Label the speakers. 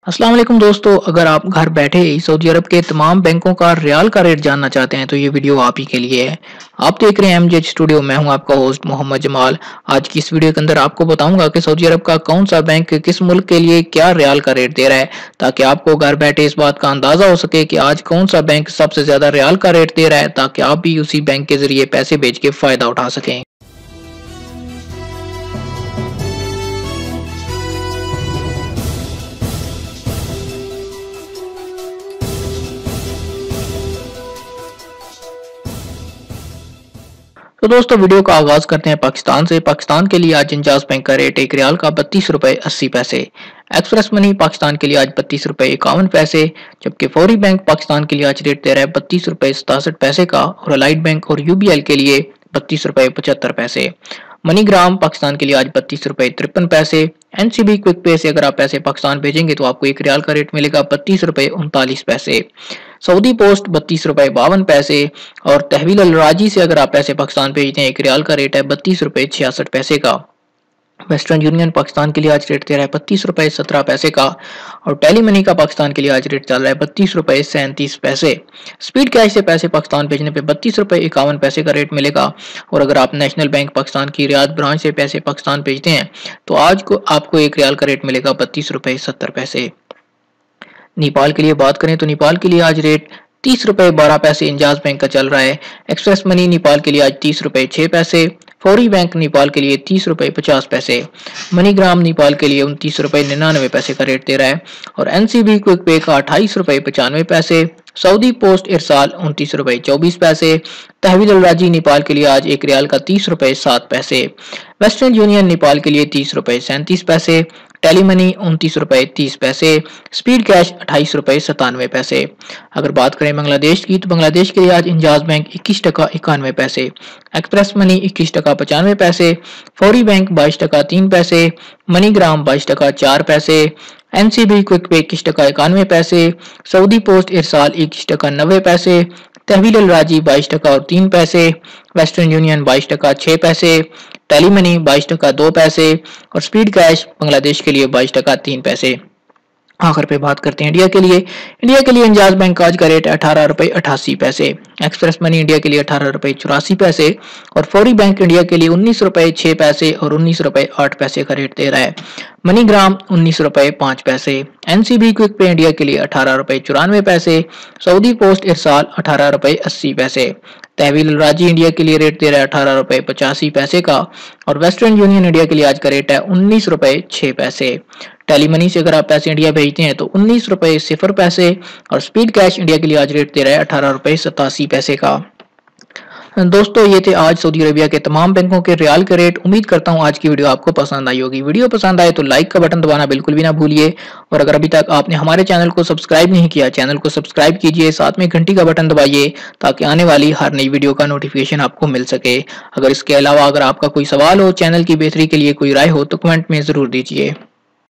Speaker 1: अस्सलाम वालेकुम दोस्तों, अगर आप घर बैठे ही सऊदी अरब के तमाम बैंकों का रियाल का रेट जानना चाहते हैं तो ये वीडियो आप ही के लिए है। आप देख रहे हैं एमजे स्टूडियो। मैं हूं आपका होस्ट मोहम्मद जमाल। आज की इस वीडियो के अंदर आपको बताऊंगा कि सऊदी अरब का कौन सा बैंक किस मुल्क के लिए क्या रियाल का रेट दे रहा है, ताकि आपको घर बैठे इस बात का अंदाजा हो सके कि आज कौन सा बैंक सबसे ज्यादा रियाल का रेट दे रहा है, ताकि आप भी उसी बैंक के जरिए पैसे भेज के फायदा उठा सकें। तो दोस्तों वीडियो का आगाज करते हैं पाकिस्तान से। पाकिस्तान के लिए आज इंजाज बैंक का रेट एक रियाल का 32 रुपए 80 पैसे। एक्सप्रेस मनी पाकिस्तान के लिए आज 32 रुपए 51 पैसे, जबकि फौरी बैंक पाकिस्तान के लिए आज रेट दे रहा है 32 रुपए 67 पैसे का, और अलाइड बैंक और यूबीएल के लिए 32 रुपए 75 पैसे। मनीग्राम पाकिस्तान के लिए आज 32 रुपए 53 पैसे। एनसीबी क्विक पे से अगर आप पैसे पाकिस्तान भेजेंगे तो आपको एक रियाल का रेट मिलेगा 32 रुपए 39 पैसे। सऊदी पोस्ट 32 रुपए 52 पैसे, और तहवील अल राजी से अगर आप पैसे पाकिस्तान भेजते हैं एक रियाल का रेट है 32 रुपए 66 पैसे का। वेस्टर्न यूनियन पाकिस्तान के लिए आज रेट दे रहा है 32 रुपए 17 पैसे का, और टेली मनी का पाकिस्तान के लिए आज रेट चल रहा है 32 रुपए 37 पैसे। स्पीड कैश से पैसे पाकिस्तान भेजने पे 32 रुपए 51 पैसे का रेट मिलेगा, और अगर आप नेशनल बैंक पाकिस्तान की रियाद ब्रांच से पैसे पाकिस्तान भेजते हैं तो आज को आपको एक रियाल का रेट मिलेगा 32 रुपए 70 पैसे। नेपाल के लिए बात करें तो नेपाल के लिए आज रेट 30 रुपए 12 पैसे इंजाज बैंक का चल रहा है। एक्सप्रेस मनी नेपाल के लिए आज 30 रुपए 6 पैसे। फौरी बैंक नेपाल के लिए 30 रुपए 50 पैसे। मनीग्राम नेपाल के लिए 29 रुपए 99 पैसे का रेट दे रहा है, और एनसीबी क्विक पे का 28 रुपए 95 पैसे। सऊदी पोस्ट इरसाल 29 रुपए 24 पैसे। तहवील अल राजी नेपाल के लिए आज एक रियाल का 30 रुपए 7 पैसे। वेस्टर्न यूनियन नेपाल के लिए 30 रुपए 37 पैसे। टेली मनी 29 रुपए 30 पैसे। स्पीड कैश 28 रुपए 97 पैसे। अगर बात करें बांग्लादेश की तो बांग्लादेश के लिए आज इंजाज बैंक 21 टका 91 पैसे। एक्सप्रेस मनी 21 टका 95 पैसे। फौरी बैंक 22 टका 3 पैसे। मनीग्राम 22 टका 4 पैसे। एनसीबी क्विक पे 21 टका 91 पैसे। सऊदी पोस्ट इरसाल 21 टका 90 पैसे। तहवील अल राजी 22 टका और 3 पैसे। वेस्टर्न यूनियन 22 टका 6 पैसे। टेली मनी 22 टका 2 पैसे, और स्पीड कैश बांग्लादेश के लिए 22 टका 3 पैसे। आखिर पे बात करते हैं इंडिया के लिए। इंडिया के लिए इंजाज बैंक आज का रेट 18 रुपए 88 पैसे। एक्सप्रेस मनी इंडिया के लिए 18 रुपए 84 पैसे, और फौरी बैंक इंडिया के लिए 19 रुपए 6 पैसे और 19 रुपए 8 पैसे का रेट दे रहा है। मनीग्राम 19 रुपए 5 पैसे। एनसीबी क्विक पे इंडिया के लिए 18 रुपए 94 पैसे। सऊदी पोस्ट इरसाल 18 रुपए 80 पैसे। तहवील राजी इंडिया के लिए रेट दे रहा है 18 रुपए 85 पैसे का, और वेस्टर्न यूनियन इंडिया के लिए आज का रेट है 19 रुपए 6 पैसे। टेली मनी से अगर आप पैसे इंडिया भेजते हैं तो 19 रुपए 0 पैसे, और स्पीड कैश इंडिया के लिए आज रेट दे रहा है 18 रुपए 87 पैसे का। दोस्तों ये थे आज सऊदी अरबिया के तमाम बैंकों के रियाल के रेट। उम्मीद करता हूँ आज की वीडियो आपको पसंद आई होगी। वीडियो पसंद आए तो लाइक का बटन दबाना बिल्कुल भी ना भूलिए, और अगर अभी तक आपने हमारे चैनल को सब्सक्राइब नहीं किया, चैनल को सब्सक्राइब कीजिए, साथ में घंटी का बटन दबाइए, ताकि आने वाली हर नई वीडियो का नोटिफिकेशन आपको मिल सके। अगर इसके अलावा अगर आपका कोई सवाल हो, चैनल की बेहतरी के लिए कोई राय हो तो कमेंट में जरूर दीजिए।